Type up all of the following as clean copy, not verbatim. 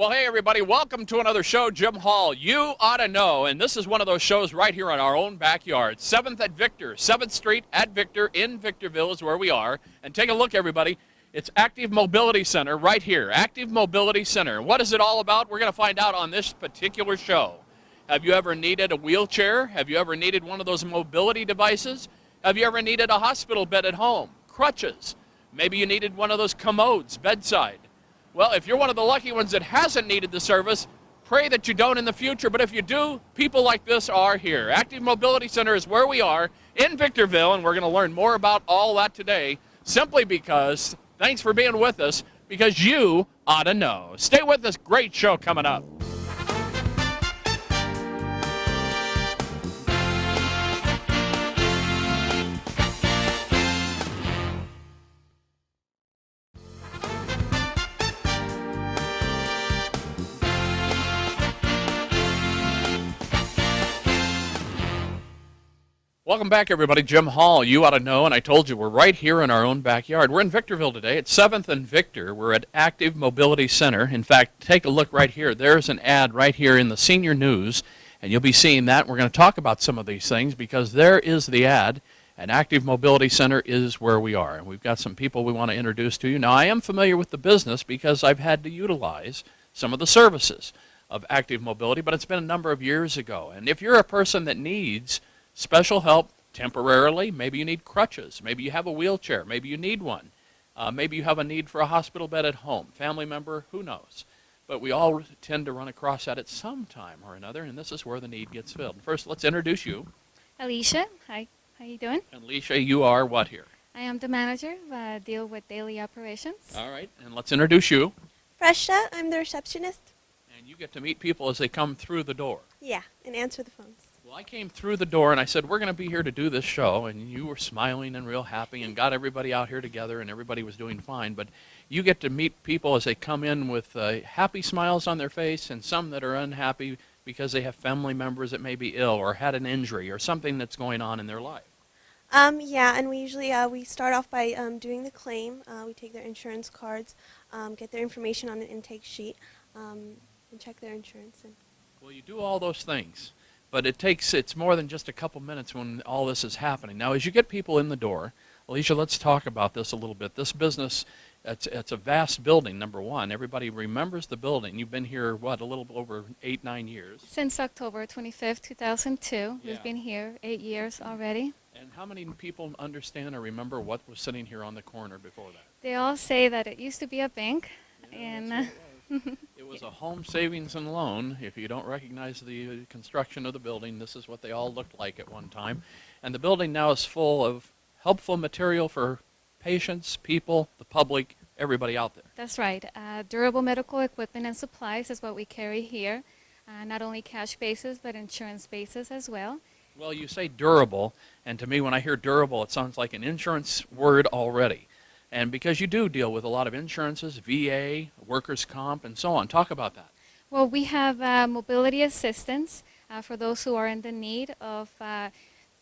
Well, hey, everybody, welcome to another show, Jim Hall. You ought to know, and this is one of those shows right here in our own backyard. 7th at Victor, 7th Street at Victor in Victorville is where we are. And take a look, everybody. It's Active Mobility Center right here, Active Mobility Center. What is it all about? We're going to find out on this particular show. Have you ever needed a wheelchair? Have you ever needed one of those mobility devices? Have you ever needed a hospital bed at home? Crutches? Maybe you needed one of those commodes bedside. Well, if you're one of the lucky ones that hasn't needed the service, pray that you don't in the future. But if you do, people like this are here. Active Mobility Center is where we are in Victorville, and we're going to learn more about all that today simply because, thanks for being with us, because you ought to know. Stay with us. Great show coming up. Welcome back, everybody. Jim Hall, you ought to know, and I told you we're right here in our own backyard. We're in Victorville today. It's 7th and Victor. We're at Active Mobility Center. In fact, take a look right here. There's an ad right here in the Senior News, and you'll be seeing that. We're going to talk about some of these things because there is the ad, and Active Mobility Center is where we are. And we've got some people we want to introduce to you. Now, I am familiar with the business because I've had to utilize some of the services of Active Mobility, but it's been a number of years ago. And if you're a person that needs special help temporarily, maybe you need crutches, maybe you have a wheelchair, maybe you need one, maybe you have a need for a hospital bed at home, family member, who knows. But we all tend to run across that at some time or another, and this is where the need gets filled. First, let's introduce you. Alicia, hi, how you doing? And Alicia, you are what here? I am the manager, deal with daily operations. All right, and let's introduce you. Fresha, I'm the receptionist. And you get to meet people as they come through the door. Yeah, and answer the phones. Well, I came through the door and I said, we're going to be here to do this show, and you were smiling and real happy and got everybody out here together and everybody was doing fine, but you get to meet people as they come in with happy smiles on their face and some that are unhappy because they have family members that may be ill or had an injury or something that's going on in their life. Yeah, and we usually we start off by doing the claim. We take their insurance cards, get their information on an intake sheet, and check their insurance. Well, you do all those things. But it's more than just a couple minutes when all this is happening. Now, as you get people in the door, Alicia, let's talk about this a little bit. This business, it's a vast building, number one. Everybody remembers the building. You've been here, what, a little over 8-9 years? Since October 25th, 2002. Yeah. We've been here 8 years already. And how many people understand or remember what was sitting here on the corner before that? They all say that it used to be a bank. Yeah, And it was a home savings and loan. If you don't recognize the construction of the building, this is what they all looked like at one time. And the building now is full of helpful material for patients, people, the public, everybody out there. That's right. Durable medical equipment and supplies is what we carry here. Not only cash basis, but insurance basis as well. Well, you say durable, and to me when I hear durable, it sounds like an insurance word already. And because you do deal with a lot of insurances, VA, workers' comp, and so on. Talk about that. Well, we have mobility assistance for those who are in the need of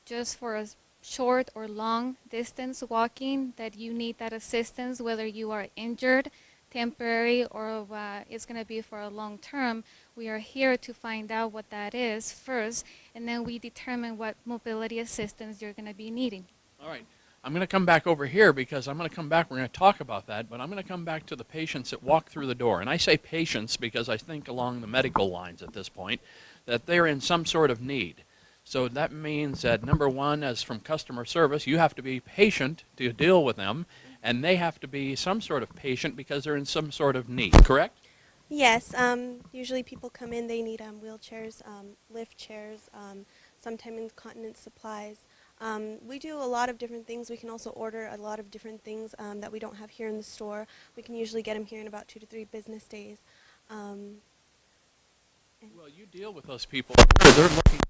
just for a short or long distance walking, that you need that assistance, whether you are injured, temporary, or it's going to be for a long term. We are here to find out what that is first, and then we determine what mobility assistance you're going to be needing. All right. I'm going to come back over here because I'm going to come back, we're going to talk about that, but I'm going to come back to the patients that walk through the door. And I say patients because I think along the medical lines at this point that they're in some sort of need. So that means that, number one, as from customer service, you have to be patient to deal with them, and they have to be some sort of patient because they're in some sort of need, correct? Yes, usually people come in, they need wheelchairs, lift chairs, sometimes incontinence supplies. We do a lot of different things. We can also order a lot of different things that we don't have here in the store. We can usually get them here in about 2 to 3 business days. Well, you deal with those people. They're looking,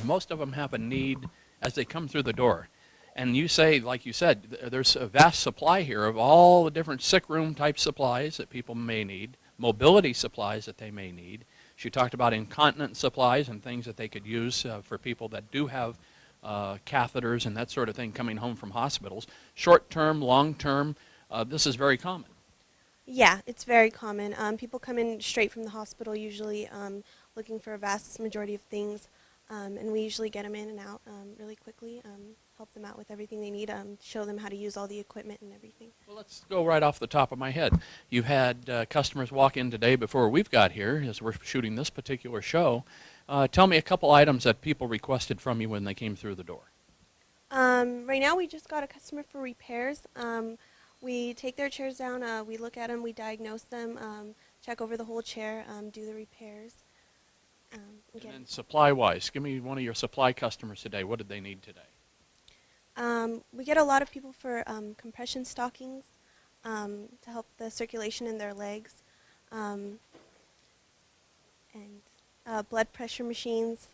most of them have a need as they come through the door. And you say, like you said, there's a vast supply here of all the different sick room type supplies that people may need, mobility supplies that they may need. She talked about incontinence supplies and things that they could use for people that do have catheters and that sort of thing coming home from hospitals. Short-term, long-term, this is very common. Yeah, it's very common. People come in straight from the hospital usually looking for a vast majority of things, and we usually get them in and out really quickly, help them out with everything they need, show them how to use all the equipment and everything. Well, let's go right off the top of my head. You've had customers walk in today before we've got here, as we're shooting this particular show. Tell me a couple items that people requested from you when they came through the door. Right now we just got a customer for repairs. We take their chairs down, we look at them, we diagnose them, check over the whole chair, do the repairs. And then supply-wise, give me one of your supply customers today. What did they need today? We get a lot of people for compression stockings to help the circulation in their legs, and blood pressure machines,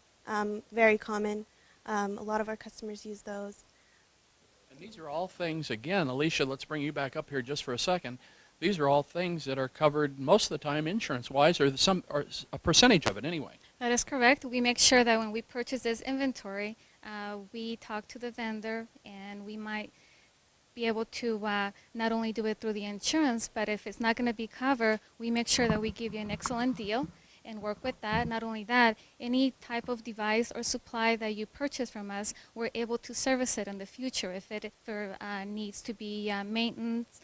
very common. A lot of our customers use those. And these are all things, again, Alicia, let's bring you back up here just for a second. These are all things that are covered most of the time insurance-wise, or a percentage of it anyway. That is correct. We make sure that when we purchase this inventory, we talk to the vendor, and we might be able to not only do it through the insurance, but if it's not going to be covered, we make sure that we give you an excellent deal and work with that. Not only that, any type of device or supply that you purchase from us, we're able to service it in the future if it needs to be maintenance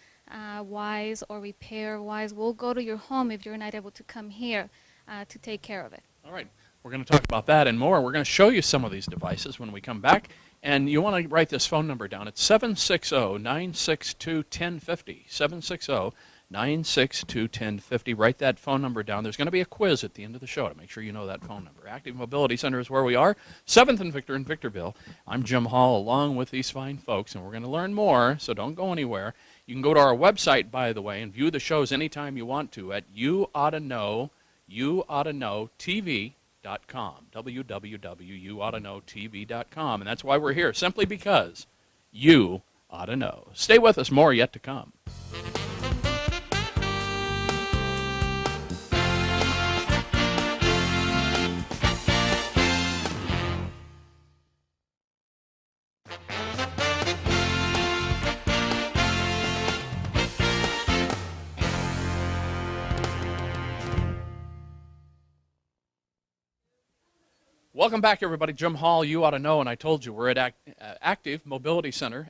wise or repair wise. We'll go to your home if you're not able to come here to take care of it. All right. We're going to talk about that and more. We're going to show you some of these devices when we come back. And you want to write this phone number down. It's 760-962-1050. 760-962-1050. Write that phone number down. There's going to be a quiz at the end of the show to make sure you know that phone number. Active Mobility Center is where we are. 7th and Victor in Victorville. I'm Jim Hall along with these fine folks, and we're going to learn more, so don't go anywhere. You can go to our website, by the way, and view the shows anytime you want to at yououghtaknow.com. www.yououghtaknowtv.com. And that's why we're here, simply because you ought to know. Stay with us, more yet to come. Welcome back, everybody. Jim Hall, You Ought to Know, and I told you we're at Active Mobility Center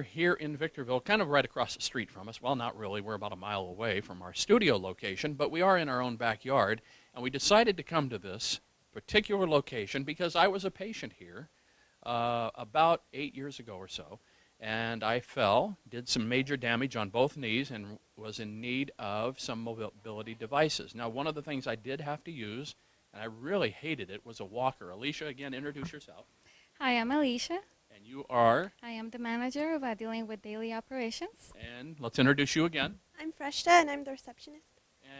here in Victorville, kind of right across the street from us. Well, not really. We're about a mile away from our studio location, but we are in our own backyard, and we decided to come to this particular location because I was a patient here about 8 years ago or so, and I fell, did some major damage on both knees, and was in need of some mobility devices. Now, one of the things I did have to use, and I really hated it, was a walker. Alicia, again, introduce yourself. Hi, I'm Alicia. And you are? I am the manager of dealing with daily operations. And let's introduce you again. I'm Freshta, and I'm the receptionist.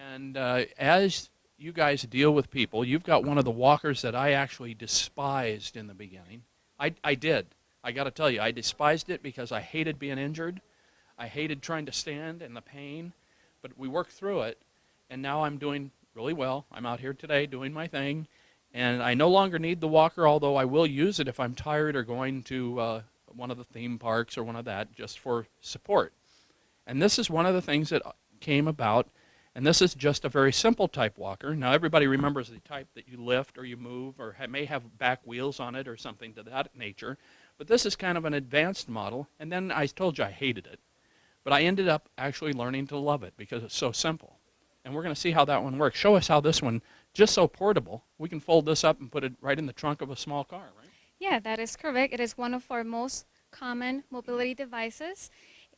And as you guys deal with people, you've got one of the walkers that I actually despised in the beginning. I did. I got to tell you, I despised it because I hated being injured. I hated trying to stand and the pain. But we worked through it, and now I'm doing really well. I'm out here today doing my thing, and I no longer need the walker, although I will use it if I'm tired or going to one of the theme parks or one of that, just for support. And this is one of the things that came about, and this is just a very simple type walker. Now, everybody remembers the type that you lift or you move or may have back wheels on it or something to that nature, but this is kind of an advanced model, and then I told you I hated it. But I ended up actually learning to love it because it's so simple. And we're going to see how that one works. Show us how this one, just so portable, we can fold this up and put it right in the trunk of a small car, right? Yeah, that is correct. It is one of our most common mobility devices.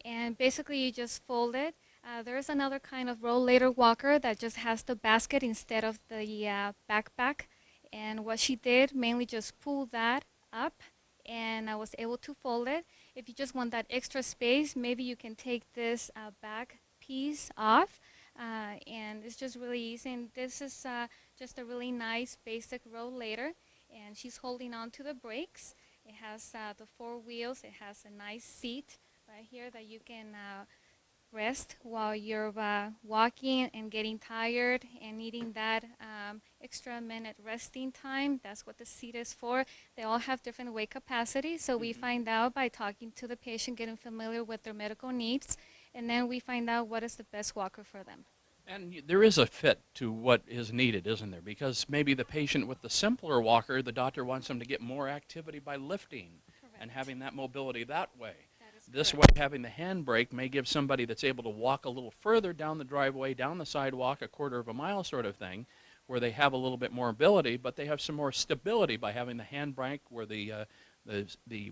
And basically, you just fold it. There's another kind of rollator walker that just has the basket instead of the backpack. And what she did, mainly just pull that up, and I was able to fold it. If you just want that extra space, maybe you can take this back piece off. And it's just really easy, and this is just a really nice basic rollator, and she's holding on to the brakes. It has the 4 wheels. It has a nice seat right here that you can rest while you're walking and getting tired and needing that extra minute resting time. That's what the seat is for. They all have different weight capacity, so we find out by talking to the patient, getting familiar with their medical needs. and then we find out what is the best walker for them. And there is a fit to what is needed, isn't there? Because maybe the patient with the simpler walker, the doctor wants them to get more activity by lifting and having that mobility that way. This way, having the handbrake may give somebody that's able to walk a little further down the driveway, down the sidewalk, a quarter of a mile sort of thing, where they have a little bit more ability, but they have some more stability by having the handbrake where the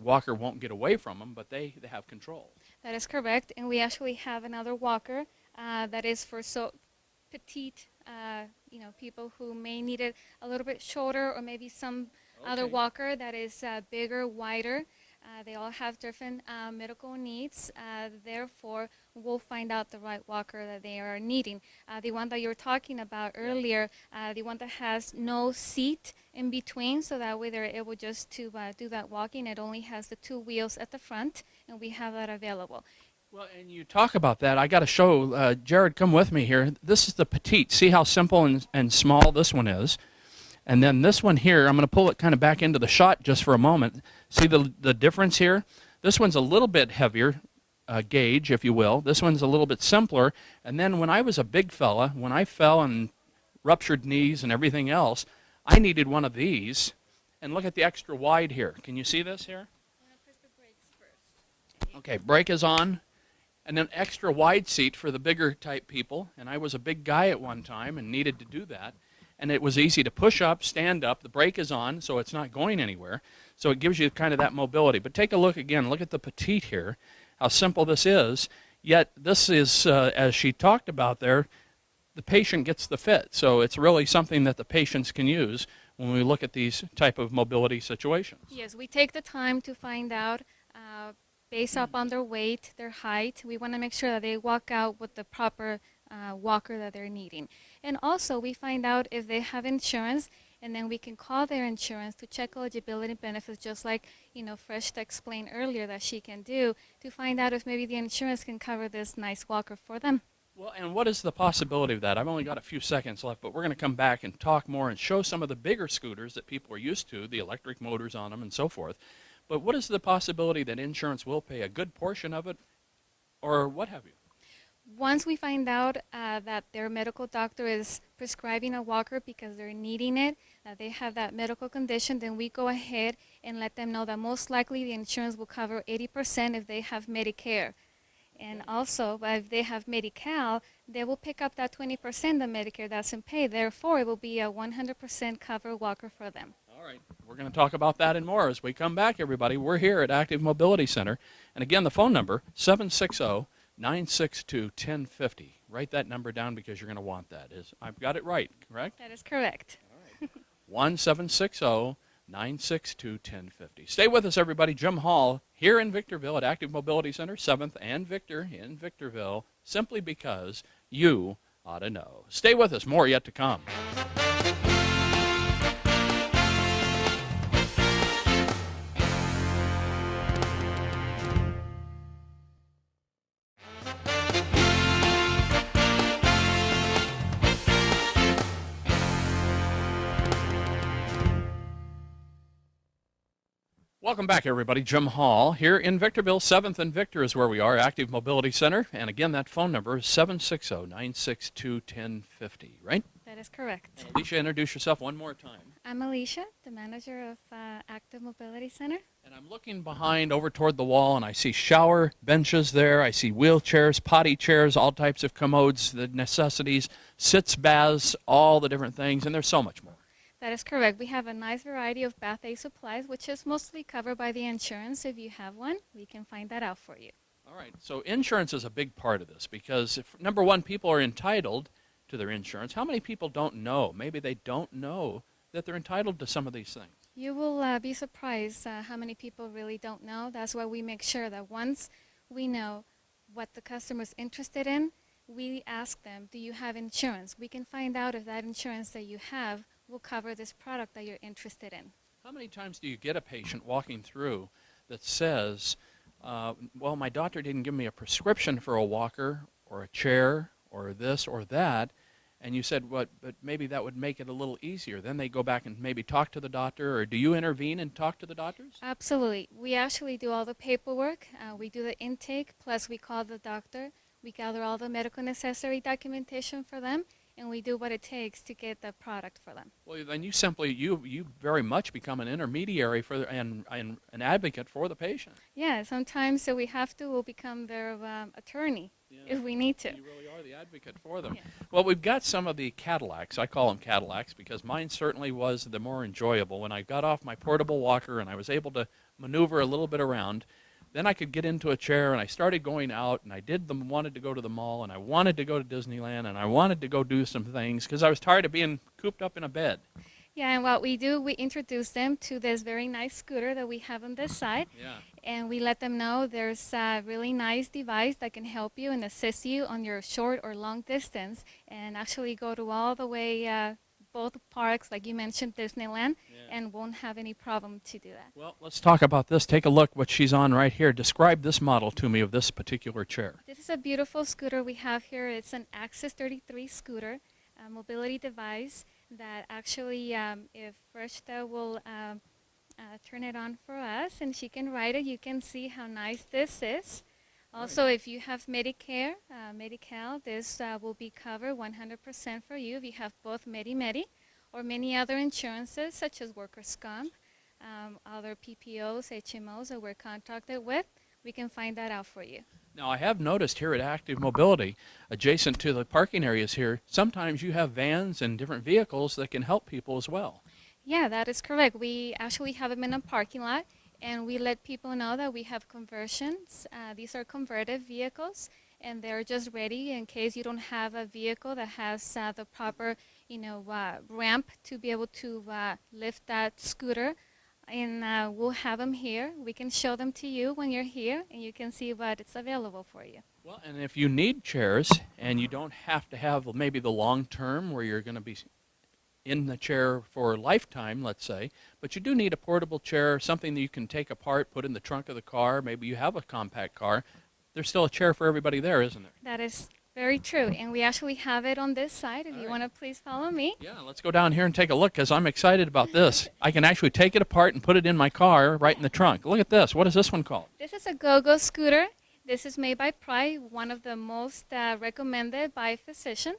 walker won't get away from them, but they have control. That is correct, and we actually have another walker that is for petite, people who may need it a little bit shorter, or maybe some other walker that is bigger, wider. They all have different medical needs. Therefore, we'll find out the right walker that they are needing. The one that you were talking about earlier, the one that has no seat in between, so that way they're able just to do that walking. It only has the 2 wheels at the front, and we have that available. Well, and you talk about that. I got to show, Jared, come with me here. This is the petite. See how simple and small this one is? And then this one here, I'm going to pull it kind of back into the shot just for a moment. See the difference here? This one's a little bit heavier gauge, if you will. This one's a little bit simpler. And then when I was a big fella, when I fell and ruptured knees and everything else, I needed one of these. And look at the extra wide here. Can you see this here? I'm going to push the brakes first. Okay, brake is on. And then extra wide seat for the bigger type people. And I was a big guy at one time and needed to do that. And it was easy to push up, stand up. The brake is on, so it's not going anywhere. So it gives you kind of that mobility. But take a look again. Look at the petite here, how simple this is. Yet this is, as she talked about there, the patient gets the fit. So it's really something that the patients can use when we look at these type of mobility situations. Yes, we take the time to find out, based upon their weight, their height. We want to make sure that they walk out with the proper walker that they're needing. And also, we find out if they have insurance, and then we can call their insurance to check eligibility benefits, just like, Fresh explained earlier that she can do, to find out if maybe the insurance can cover this nice walker for them. Well, and what is the possibility of that? I've only got a few seconds left, but we're going to come back and talk more and show some of the bigger scooters that people are used to, the electric motors on them and so forth. But what is the possibility that insurance will pay a good portion of it, or what have you? Once we find out that their medical doctor is prescribing a walker because they're needing it, that they have that medical condition, then we go ahead and let them know that most likely the insurance will cover 80% if they have Medicare. And also, if they have Medi-Cal, they will pick up that 20% that Medicare doesn't pay. Therefore, it will be a 100% cover walker for them. All right. We're going to talk about that and more as we come back, everybody. We're here at Active Mobility Center. And again, the phone number, 760-962-1050. Write that number down because you're going to want that. I've got it right, correct? That is correct. All right. 1-760-962-1050. Stay with us, everybody. Jim Hall here in Victorville at Active Mobility Center, 7th and Victor in Victorville, simply because you ought to know. Stay with us. More yet to come. Welcome back, everybody. Jim Hall here in Victorville. 7th and Victor is where we are, Active Mobility Center. And again, that phone number is 760-962-1050, right? That is correct. And Alicia, introduce yourself one more time. I'm Alicia, the manager of Active Mobility Center. And I'm looking behind over toward the wall, and I see shower benches there. I see wheelchairs, potty chairs, all types of commodes, the necessities, sits baths, all the different things, and there's so much more. That is correct. We have a nice variety of bath aid supplies, which is mostly covered by the insurance. If you have one, we can find that out for you. All right. So insurance is a big part of this because, number one, people are entitled to their insurance. How many people don't know? Maybe they don't know that they're entitled to some of these things. You will be surprised how many people really don't know. That's why we make sure that once we know what the customer is interested in, we ask them, do you have insurance? We can find out if that insurance that you have will cover this product that you're interested in. How many times do you get a patient walking through that says, well, my doctor didn't give me a prescription for a walker or a chair or this or that, and you said, but maybe that would make it a little easier. Then they go back and maybe talk to the doctor, or do you intervene and talk to the doctors? Absolutely. We actually do all the paperwork. We do the intake, plus we call the doctor. We gather all the medical necessary documentation for them, and we do what it takes to get the product for them. Well, then you very much become an intermediary for and an advocate for the patient. Yeah, sometimes so we'll become their attorney if we need to. You really are the advocate for them. Yes. Well, we've got some of the Cadillacs. I call them Cadillacs because mine certainly was the more enjoyable. When I got off my portable walker and I was able to maneuver a little bit around, then I could get into a chair, and I started going out, and I wanted to go to the mall, and I wanted to go to Disneyland, and I wanted to go do some things because I was tired of being cooped up in a bed. Yeah, and what we do, we introduce them to this very nice scooter that we have on this side. Yeah. And we let them know there's a really nice device that can help you and assist you on your short or long distance, and actually go to all the way both parks, like you mentioned, Disneyland, and won't have any problem to do that. Well, let's talk about this. Take a look what she's on right here. Describe this model to me of this particular chair. This is a beautiful scooter we have here. It's an Access 33 scooter, a mobility device that actually, if Reshta will turn it on for us and she can ride it, you can see how nice this is. Also, if you have Medicare, Medi-Cal, this will be covered 100% for you if you have both Medi-Medi or many other insurances such as workers' comp, other PPOs, HMOs that we're contracted with. We can find that out for you. Now, I have noticed here at Active Mobility, adjacent to the parking areas here, sometimes you have vans and different vehicles that can help people as well. Yeah, that is correct. We actually have them in a parking lot, and we let people know that we have conversions. These are converted vehicles, and they're just ready in case you don't have a vehicle that has the proper, ramp to be able to lift that scooter. And we'll have them here. We can show them to you when you're here, and you can see what it's available for you. Well, and if you need chairs, and you don't have to have maybe the long term where you're going to be in the chair for a lifetime, let's say, but you do need a portable chair, something that you can take apart, put in the trunk of the car. Maybe you have a compact car. There's still a chair for everybody there, isn't there? That is very true, and we actually have it on this side. If you want to please follow me. Yeah, let's go down here and take a look because I'm excited about this. I can actually take it apart and put it in my car right in the trunk. Look at this. What is this one called? This is a Go-Go scooter. This is made by Pride, one of the most recommended by physicians.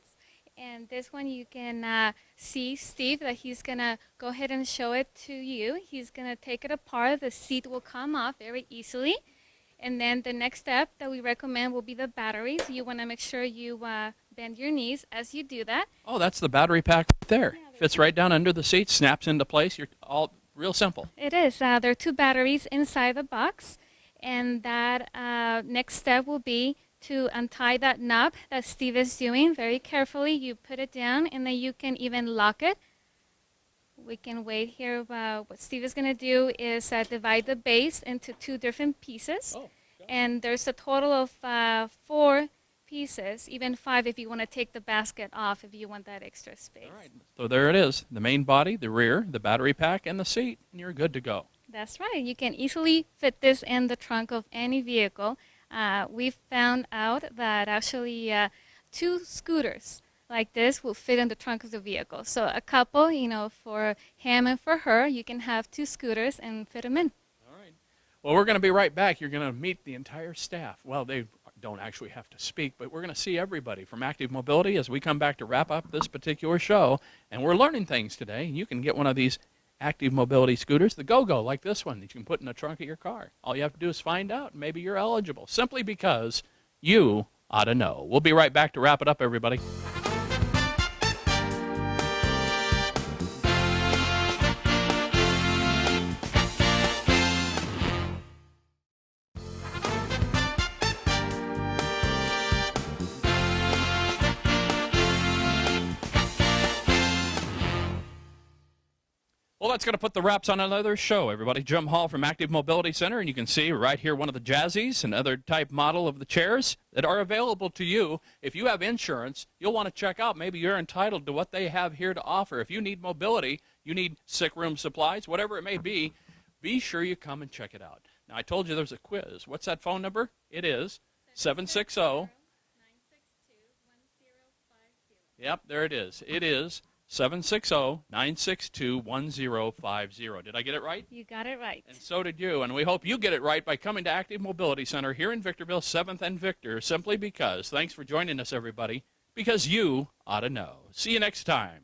And this one you can see Steve that he's going to go ahead and show it to you. He's going to take it apart. The seat will come off very easily. And then the next step that we recommend will be the batteries. You want to make sure you bend your knees as you do that. Oh, that's the battery pack right there. Fits right down under the seat, snaps into place. You're all real simple. It is. There are 2 batteries inside the box. And that next step will be to untie that knob that Steve is doing very carefully. You put it down, and then you can even lock it. We can wait here. What Steve is going to do is divide the base into 2 different pieces. Oh, and there's a total of 4 pieces, even 5 if you want to take the basket off if you want that extra space. all right. So there it is. The main body, the rear, the battery pack, and the seat, and you're good to go. That's right. You can easily fit this in the trunk of any vehicle. We've found out that actually 2 scooters like this will fit in the trunk of the vehicle. So a couple, for him and for her, you can have 2 scooters and fit them in. All right. Well, we're going to be right back. You're going to meet the entire staff. Well, they don't actually have to speak, but we're going to see everybody from Active Mobility as we come back to wrap up this particular show. And we're learning things today. You can get one of these Active Mobility scooters, the Go-Go, like this one that you can put in the trunk of your car. All you have to do is find out. Maybe you're eligible, simply because you ought to know. We'll be right back to wrap it up, everybody. Well, that's going to put the wraps on another show, everybody. Jim Hall from Active Mobility Center, and you can see right here one of the Jazzies, another type model of the chairs that are available to you. If you have insurance, you'll want to check out. Maybe you're entitled to what they have here to offer. If you need mobility, you need sick room supplies, whatever it may be sure you come and check it out. Now, I told you there's a quiz. What's that phone number? It is 760. Yep, there it is. It is 760-962-1050. Did I get it right? You got it right. And so did you. And we hope you get it right by coming to Active Mobility Center here in Victorville, 7th and Victor, simply because. Thanks for joining us, everybody, because you ought to know. See you next time.